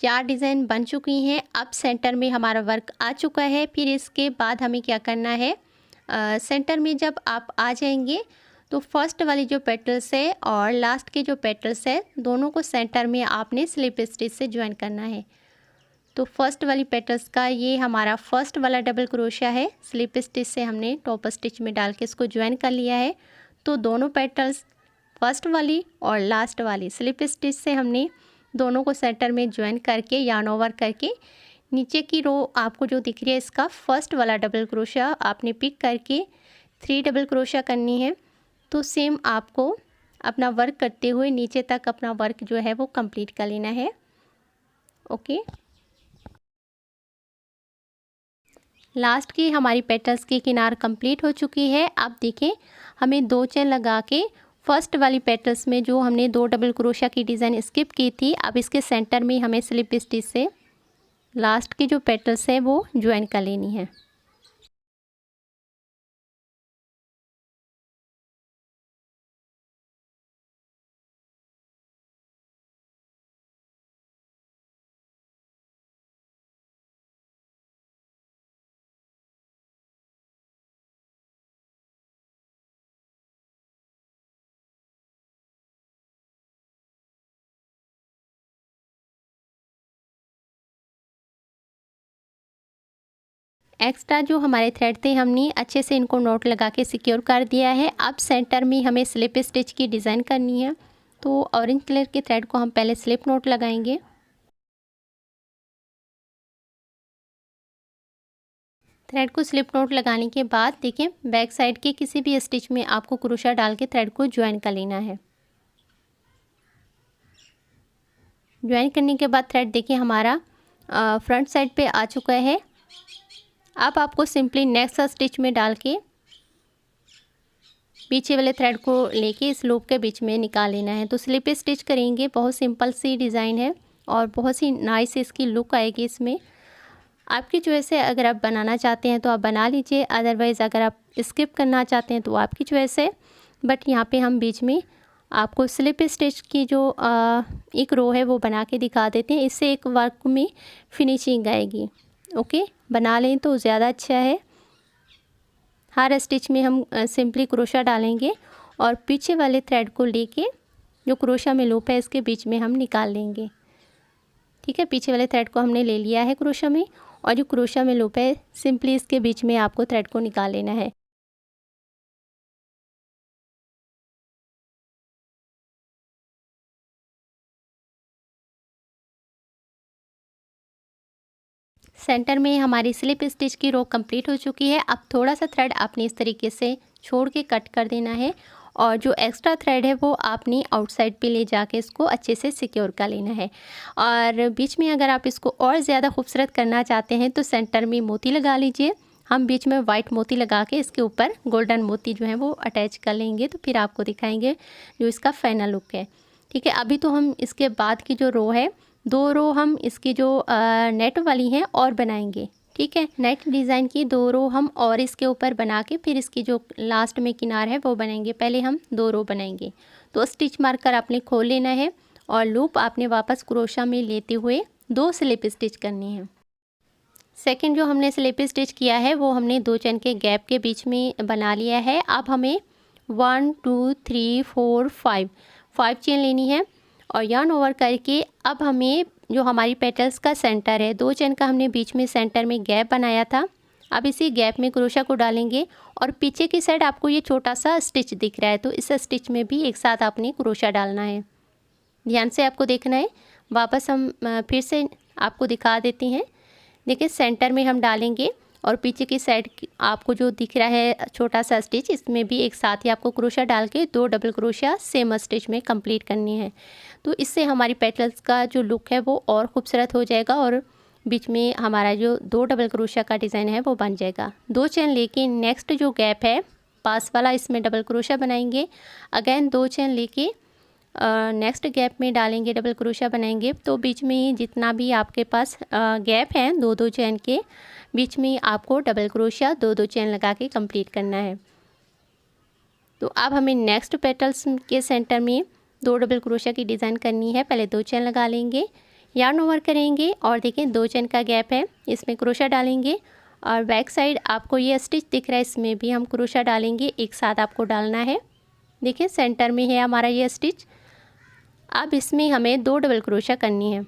4 डिज़ाइन बन चुकी हैं। अब सेंटर में हमारा वर्क आ चुका है। फिर इसके बाद हमें क्या करना है, सेंटर में जब आप आ जाएंगे तो फर्स्ट वाली जो पेटल्स है और लास्ट के जो पेटल्स है दोनों को सेंटर में आपने स्लिप स्टिच से ज्वाइन करना है। तो फर्स्ट वाली पेटल्स का ये हमारा फर्स्ट वाला डबल क्रोशिया है, स्लिप स्टिच से हमने टॉप स्टिच में डाल के इसको ज्वाइन कर लिया है। तो दोनों पेटल्स फर्स्ट वाली और लास्ट वाली स्लिप स्टिच से हमने दोनों को सेंटर में ज्वाइन करके यार्न ओवर करके नीचे की रो आपको जो दिख रही है इसका फर्स्ट वाला डबल क्रोशिया आपने पिक करके 3 डबल क्रोशिया करनी है। तो सेम आपको अपना वर्क करते हुए नीचे तक अपना वर्क जो है वो कंप्लीट कर लेना है। ओके, लास्ट की हमारी पेटल्स की किनार कंप्लीट हो चुकी है। अब देखें, हमें 2 चेन लगा के फर्स्ट वाली पेटल्स में जो हमने 2 डबल क्रोशिया की डिज़ाइन स्किप की थी, अब इसके सेंटर में हमें स्लिप स्टिच से लास्ट की जो पेटल्स है वो ज्वाइन कर लेनी है। एक्स्ट्रा जो हमारे थ्रेड थे हमने अच्छे से इनको नॉट लगा के सिक्योर कर दिया है। अब सेंटर में हमें स्लिप स्टिच की डिज़ाइन करनी है। तो ऑरेंज कलर के थ्रेड को हम पहले स्लिप नॉट लगाएंगे। थ्रेड को स्लिप नॉट लगाने के बाद देखिए, बैक साइड के किसी भी स्टिच में आपको क्रोशा डाल के थ्रेड को ज्वाइन कर लेना है। ज्वाइन करने के बाद थ्रेड देखिए हमारा फ्रंट साइड पे आ चुका है। अब आपको सिंपली नेक्स्ट स्टिच में डाल के पीछे वाले थ्रेड को लेके इस लूप के बीच में निकाल लेना है। तो स्लिप स्टिच करेंगे, बहुत सिंपल सी डिज़ाइन है और बहुत सी नाइस इसकी लुक आएगी इसमें। आपकी चॉइस है, अगर आप बनाना चाहते हैं तो आप बना लीजिए, अदरवाइज़ अगर आप स्किप करना चाहते हैं तो आपकी चॉइस है। बट यहाँ पे हम बीच में आपको स्लिप स्टिच की जो एक रो है वो बना के दिखा देते हैं, इससे एक वर्क में फिनिशिंग आएगी। ओके, बना लें तो ज़्यादा अच्छा है। हर स्टिच में हम सिंपली क्रोशा डालेंगे और पीछे वाले थ्रेड को लेके जो क्रोशा में लूप है इसके बीच में हम निकाल लेंगे। ठीक है, पीछे वाले थ्रेड को हमने ले लिया है क्रोशा में, और जो क्रोशा में लूप है सिंपली इसके बीच में आपको थ्रेड को निकाल लेना है। सेंटर में हमारी स्लिप स्टिच की रो कंप्लीट हो चुकी है। अब थोड़ा सा थ्रेड आपने इस तरीके से छोड़ के कट कर देना है, और जो एक्स्ट्रा थ्रेड है वो आपने आउटसाइड पे ले जाके इसको अच्छे से सिक्योर कर लेना है। और बीच में अगर आप इसको और ज़्यादा खूबसूरत करना चाहते हैं तो सेंटर में मोती लगा लीजिए। हम बीच में वाइट मोती लगा के इसके ऊपर गोल्डन मोती जो है वो अटैच कर लेंगे, तो फिर आपको दिखाएंगे जो इसका फाइनल लुक है। ठीक है, अभी तो हम इसके बाद की जो रो है, 2 रो हम इसकी जो नेट वाली हैं और बनाएंगे। ठीक है, नेट डिज़ाइन की 2 रो हम और इसके ऊपर बना के फिर इसकी जो लास्ट में किनार है वो बनाएंगे। पहले हम 2 रो बनाएंगे। तो स्टिच मार्कर आपने खोल लेना है और लूप आपने वापस क्रोशा में लेते हुए 2 स्लिप स्टिच करनी है। सेकंड जो हमने स्लिप स्टिच किया है वो हमने 2 चेन के गैप के बीच में बना लिया है। अब हमें 1 2 3 4 5 चेन लेनी है और yarn ओवर करके अब हमें जो हमारी पेटल्स का सेंटर है, 2 चेन का हमने बीच में सेंटर में गैप बनाया था, अब इसी गैप में क्रोशा को डालेंगे और पीछे की साइड आपको ये छोटा सा स्टिच दिख रहा है, तो इस स्टिच में भी एक साथ आपने क्रोशा डालना है। ध्यान से आपको देखना है। वापस हम फिर से आपको दिखा देते हैं। देखिए, सेंटर में हम डालेंगे और पीछे की साइड आपको जो दिख रहा है छोटा सा स्टिच, इसमें भी एक साथ ही आपको क्रोशा डाल के 2 डबल क्रोशा सेम स्टिच में कंप्लीट करनी है। तो इससे हमारी पेटल्स का जो लुक है वो और खूबसूरत हो जाएगा और बीच में हमारा जो 2 डबल क्रोशा का डिज़ाइन है वो बन जाएगा। 2 चेन लेके नेक्स्ट जो गैप है पास वाला, इसमें डबल क्रोशा बनाएंगे। अगेन 2 चेन लेके नेक्स्ट गैप में डालेंगे, डबल क्रोशा बनाएंगे। तो बीच में जितना भी आपके पास गैप हैं 2-2 चेन के बीच में आपको डबल क्रोशा 2-2 चेन लगा के कंप्लीट करना है। तो अब हमें नेक्स्ट पेटल्स के सेंटर में 2 डबल क्रोशा की डिज़ाइन करनी है। पहले 2 चेन लगा लेंगे, yarn ओवर करेंगे और देखें 2 चेन का गैप है, इसमें क्रोशा डालेंगे और बैक साइड आपको ये स्टिच दिख रहा है, इसमें भी हम क्रोशा डालेंगे, एक साथ आपको डालना है। देखिए, सेंटर में है हमारा ये स्टिच। अब इसमें हमें 2 डबल क्रोशिया करनी है,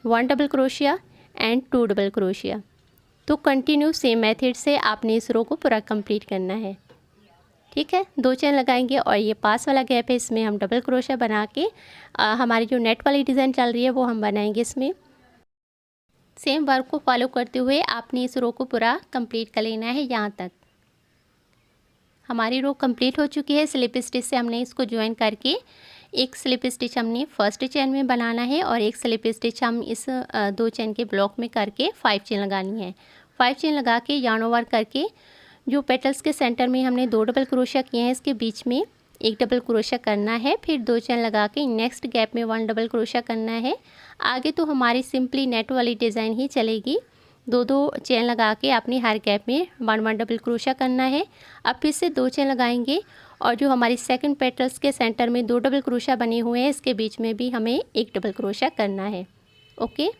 1 double crochet and 2 double crochet. तो कंटिन्यू सेम मेथड से आपने इस रो को पूरा कंप्लीट करना है। ठीक है, 2 चेन लगाएंगे और ये पास वाला गैप है, इसमें हम डबल क्रोशिया बना के हमारी जो नेट वाली डिज़ाइन चल रही है वो हम बनाएंगे इसमें। सेम वर्क को फॉलो करते हुए आपने इस रो को पूरा कंप्लीट कर लेना है। यहाँ तक हमारी रो कंप्लीट हो चुकी है। स्लिप स्टिच से हमने इसको ज्वाइन करके एक स्लिप स्टिच हमने फर्स्ट चेन में बनाना है और एक स्लिप स्टिच हम इस 2 चेन के ब्लॉक में करके 5 चेन लगानी है। 5 चेन लगा के yarn ओवर करके जो पेटल्स के सेंटर में हमने 2 डबल क्रोशिया किए हैं, इसके बीच में 1 डबल क्रोशिया करना है। फिर 2 चेन लगा के नेक्स्ट गैप में 1 डबल क्रोशिया करना है। आगे तो हमारी सिंपली नेट वाली डिज़ाइन ही चलेगी। 2 चेन लगा के आपने हर गैप में 1 डबल क्रोशिया करना है। अब फिर से 2 चेन लगाएंगे और जो हमारी सेकंड पेटल्स के सेंटर में 2 डबल क्रोशिया बने हुए हैं, इसके बीच में भी हमें 1 डबल क्रोशिया करना है। ओके,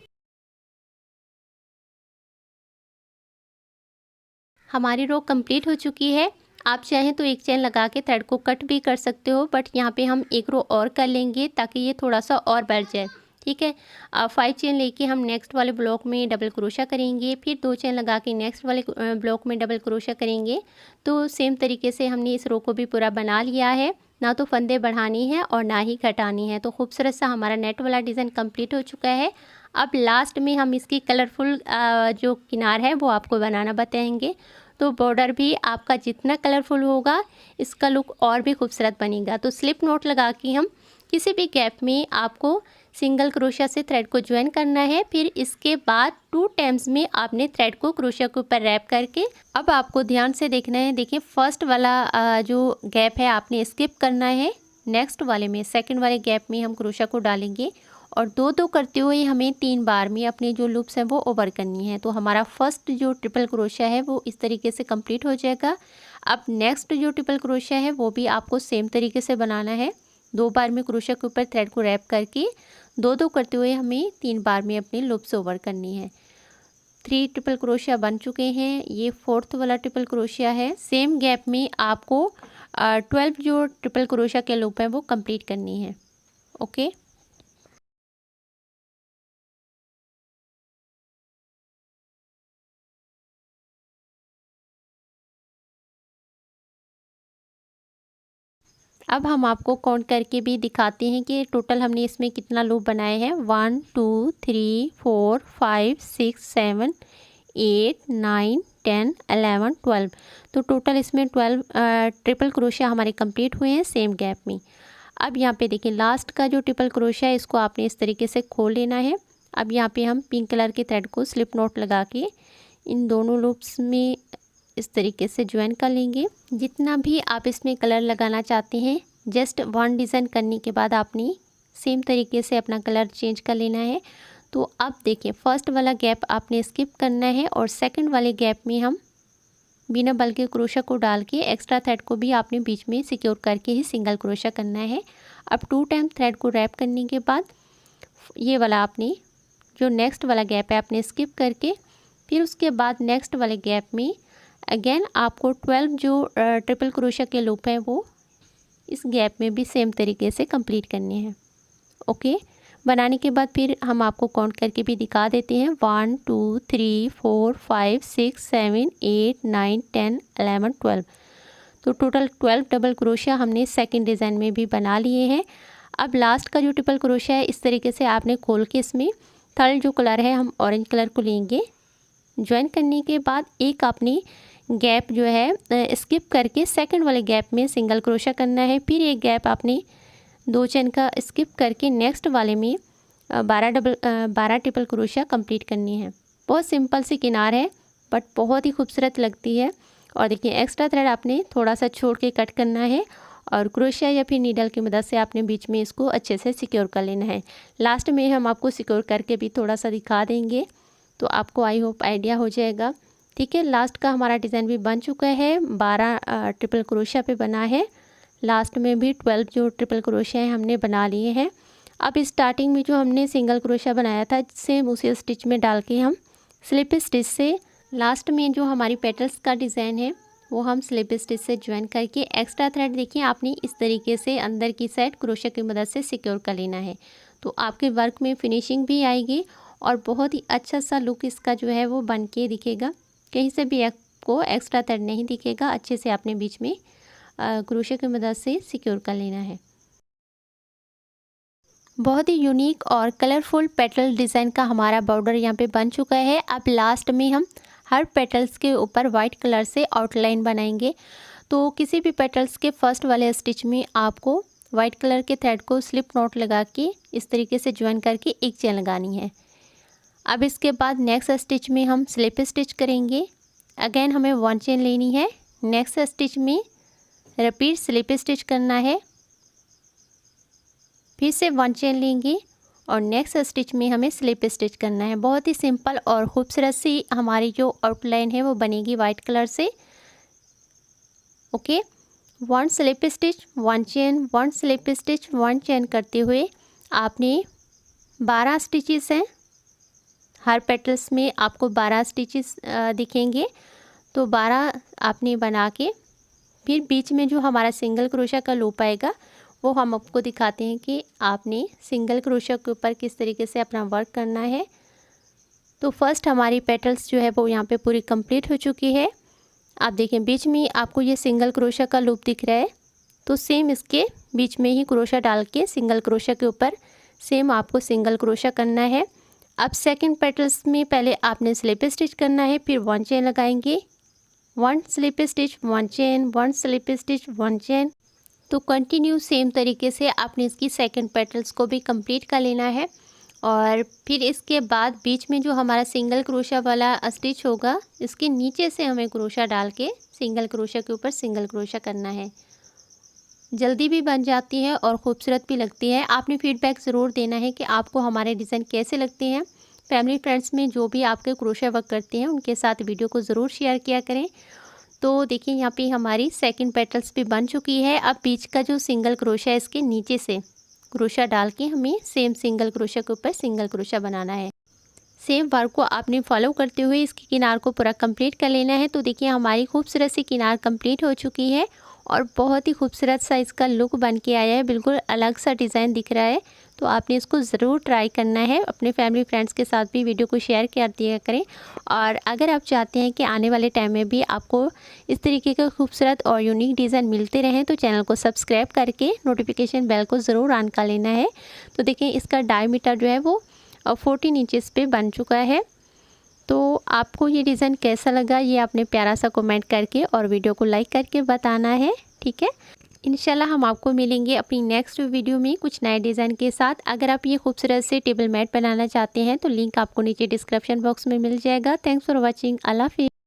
हमारी रो कंप्लीट हो चुकी है। आप चाहें तो एक चेन लगा के थ्रेड को कट भी कर सकते हो, बट यहाँ पे हम एक रो और कर लेंगे ताकि ये थोड़ा सा और बढ़ जाए। ठीक है, 5 चेन लेके हम नेक्स्ट वाले ब्लॉक में डबल क्रोशिया करेंगे। फिर 2 चेन लगा के नेक्स्ट वाले ब्लॉक में डबल क्रोशिया करेंगे। तो सेम तरीके से हमने इस रो को भी पूरा बना लिया है। ना तो फंदे बढ़ानी है और ना ही घटानी है। तो खूबसूरत सा हमारा नेट वाला डिज़ाइन कंप्लीट हो चुका है। अब लास्ट में हम इसकी कलरफुल जो किनार है वो आपको बनाना बताएंगे। तो बॉर्डर भी आपका जितना कलरफुल होगा इसका लुक और भी खूबसूरत बनेगा। तो स्लिप नॉट लगा के हम किसी भी गैप में आपको सिंगल क्रोशिया से थ्रेड को ज्वाइन करना है। फिर इसके बाद 2 टाइम्स में आपने थ्रेड को क्रोशिया के ऊपर रैप करके, अब आपको ध्यान से देखना है। देखिए, फर्स्ट वाला जो गैप है आपने स्किप करना है। नेक्स्ट वाले में, सेकंड वाले गैप में हम क्रोशिया को डालेंगे और 2 करते हुए हमें 3 बार में अपने जो लूप्स हैं वो ओवर करनी है। तो हमारा फर्स्ट जो ट्रिपल क्रोशिया है वो इस तरीके से कंप्लीट हो जाएगा। अब नेक्स्ट जो ट्रिपल क्रोशिया है वो भी आपको सेम तरीके से बनाना है। 2 बार में क्रोशिया के ऊपर थ्रेड को रैप करके 2 करते हुए हमें 3 बार में अपने लूप्स ओवर करनी है। 3 ट्रिपल क्रोशिया बन चुके हैं। ये 4th वाला ट्रिपल क्रोशिया है। सेम गैप में आपको 12 जो ट्रिपल क्रोशिया के लूप है वो कंप्लीट करनी है। ओके, अब हम आपको काउंट करके भी दिखाते हैं कि टोटल हमने इसमें कितना लूप बनाए हैं। 1 2 3 4 5 6 7 8 9 10 11 12। तो टोटल इसमें 12 ट्रिपल क्रोशिया हमारे कंप्लीट हुए हैं सेम गैप में। अब यहाँ पे देखिए, लास्ट का जो ट्रिपल क्रोशिया है इसको आपने इस तरीके से खोल लेना है। अब यहाँ पे हम पिंक कलर के थ्रेड को स्लिप नॉट लगा के इन दोनों लूप्स में इस तरीके से ज्वाइन कर लेंगे। जितना भी आप इसमें कलर लगाना चाहते हैं, जस्ट 1 डिज़ाइन करने के बाद आपने सेम तरीके से अपना कलर चेंज कर लेना है। तो अब देखिए, फर्स्ट वाला गैप आपने स्किप करना है और सेकंड वाले गैप में हम बिना बल के क्रोशिया को डाल के एक्स्ट्रा थ्रेड को भी आपने बीच में सिक्योर करके ही सिंगल क्रोशिया करना है। अब 2 टाइम थ्रेड को रैप करने के बाद ये वाला आपने जो नेक्स्ट वाला गैप है आपने स्किप करके, फिर उसके बाद नेक्स्ट वाले गैप में अगेन आपको 12 जो ट्रिपल क्रोशिया के लूप हैं वो इस गैप में भी सेम तरीके से कंप्लीट करने हैं। ओके, बनाने के बाद फिर हम आपको काउंट करके भी दिखा देते हैं। 1 2 3 4 5 6 7 8 9 10 11 12। तो टोटल 12 डबल क्रोशिया हमने सेकंड डिज़ाइन में भी बना लिए हैं। अब लास्ट का जो ट्रिपल क्रोशिया है इस तरीके से आपने खोल के इसमें थर्ड जो कलर है हम ऑरेंज कलर को लेंगे। ज्वाइन करने के बाद एक आपने गैप जो है स्किप करके सेकंड वाले गैप में सिंगल क्रोशिया करना है। फिर एक गैप आपने 2 चेन का स्किप करके नेक्स्ट वाले में 12 ट्रिपल क्रोशिया कंप्लीट करनी है। बहुत सिंपल सी किनार है बट बहुत ही खूबसूरत लगती है। और देखिए, एक्स्ट्रा थ्रेड आपने थोड़ा सा छोड़ के कट करना है और क्रोशिया या फिर नीडल की मदद से आपने बीच में इसको अच्छे से सिक्योर कर लेना है। लास्ट में हम आपको सिक्योर करके भी थोड़ा सा दिखा देंगे, तो आपको आई होप आइडिया हो जाएगा। ठीक है, लास्ट का हमारा डिज़ाइन भी बन चुका है। 12 ट्रिपल क्रोशिया पे बना है। लास्ट में भी 12 जो ट्रिपल क्रोशिया है हमने बना लिए हैं। अब स्टार्टिंग में जो हमने सिंगल क्रोशिया बनाया था सेम उसी स्टिच में डाल के हम स्लिप स्टिच से लास्ट में जो हमारी पेटल्स का डिज़ाइन है वो हम स्लिप स्टिच से ज्वाइन करके एक्स्ट्रा थ्रेड देखिए आपने इस तरीके से अंदर की साइड क्रोशिया की मदद से सिक्योर कर लेना है। तो आपके वर्क में फिनिशिंग भी आएगी और बहुत ही अच्छा सा लुक इसका जो है वो बन के दिखेगा। कहीं से भी आपको एक्स्ट्रा थ्रेड नहीं दिखेगा। अच्छे से आपने बीच में क्रोशिया की मदद से सिक्योर कर लेना है। बहुत ही यूनिक और कलरफुल पेटल डिज़ाइन का हमारा बॉर्डर यहाँ पे बन चुका है। अब लास्ट में हम हर पेटल्स के ऊपर वाइट कलर से आउटलाइन बनाएंगे। तो किसी भी पेटल्स के फर्स्ट वाले स्टिच में आपको वाइट कलर के थ्रेड को स्लिप नॉट लगा के इस तरीके से ज्वाइन करके एक चेन लगानी है। अब इसके बाद नेक्स्ट स्टिच में हम स्लिप स्टिच करेंगे। अगेन हमें 1 चेन लेनी है। नेक्स्ट स्टिच में रिपीट स्लिप स्टिच करना है, फिर से 1 चेन लेंगे और नेक्स्ट स्टिच में हमें स्लिप स्टिच करना है। बहुत ही सिंपल और खूबसूरत सी हमारी जो आउटलाइन है वो बनेगी वाइट कलर से। Okay, 1 slip stitch 1 chain 1 slip stitch 1 chain करते हुए आपने 12 स्टिचेस हैं। हर पेटल्स में आपको 12 स्टिचेस दिखेंगे। तो 12 आपने बना के फिर बीच में जो हमारा सिंगल क्रोशा का लूप आएगा वो हम आपको दिखाते हैं कि आपने सिंगल क्रोशा के ऊपर किस तरीके से अपना वर्क करना है। तो फर्स्ट हमारी पेटल्स जो है वो यहाँ पे पूरी कंप्लीट हो चुकी है। आप देखें बीच में आपको ये सिंगल क्रोशा का लूप दिख रहा है, तो सेम इसके बीच में ही क्रोशा डाल के सिंगल क्रोशा के ऊपर सेम आपको सिंगल क्रोशा करना है। अब सेकंड पेटल्स में पहले आपने स्लिप स्टिच करना है, फिर 1 चेन लगाएंगे, 1 slip stitch 1 chain 1 slip stitch 1 chain. तो कंटिन्यू सेम तरीके से आपने इसकी सेकंड पेटल्स को भी कंप्लीट कर लेना है। और फिर इसके बाद बीच में जो हमारा सिंगल क्रोशा वाला स्टिच होगा इसके नीचे से हमें क्रोशा डाल के सिंगल क्रोशा के ऊपर सिंगल क्रोशा करना है। जल्दी भी बन जाती है और ख़ूबसूरत भी लगती है। आपने फीडबैक ज़रूर देना है कि आपको हमारे डिज़ाइन कैसे लगते हैं। फैमिली फ्रेंड्स में जो भी आपके क्रोशा वर्क करते हैं उनके साथ वीडियो को ज़रूर शेयर किया करें। तो देखिए यहाँ पे हमारी सेकंड पेटल्स भी बन चुकी है। अब बीच का जो सिंगल क्रोशा है इसके नीचे से क्रोशा डाल के हमें सेम सिंगल क्रोशा के ऊपर सिंगल क्रोशा बनाना है। सेम वर्क को आपने फॉलो करते हुए इसकी किनार को पूरा कंप्लीट कर लेना है। तो देखिए हमारी खूबसूरत सी किनार कंप्लीट हो चुकी है और बहुत ही खूबसूरत सा इसका लुक बन के आया है। बिल्कुल अलग सा डिज़ाइन दिख रहा है। तो आपने इसको ज़रूर ट्राई करना है। अपने फैमिली फ्रेंड्स के साथ भी वीडियो को शेयर कर दिया करें। और अगर आप चाहते हैं कि आने वाले टाइम में भी आपको इस तरीके का खूबसूरत और यूनिक डिज़ाइन मिलते रहें तो चैनल को सब्सक्राइब करके नोटिफिकेशन बेल को ज़रूर ऑन कर लेना है। तो देखिए इसका डायमीटर जो है वो 14 इंचेस पे बन चुका है। तो आपको ये डिज़ाइन कैसा लगा ये आपने प्यारा सा कमेंट करके और वीडियो को लाइक करके बताना है, ठीक है। इंशाल्लाह हम आपको मिलेंगे अपनी नेक्स्ट वीडियो में कुछ नए डिज़ाइन के साथ। अगर आप ये खूबसूरत से टेबल मैट बनाना चाहते हैं तो लिंक आपको नीचे डिस्क्रिप्शन बॉक्स में मिल जाएगा। Thanks for watching. अल्लाह हाफिज़।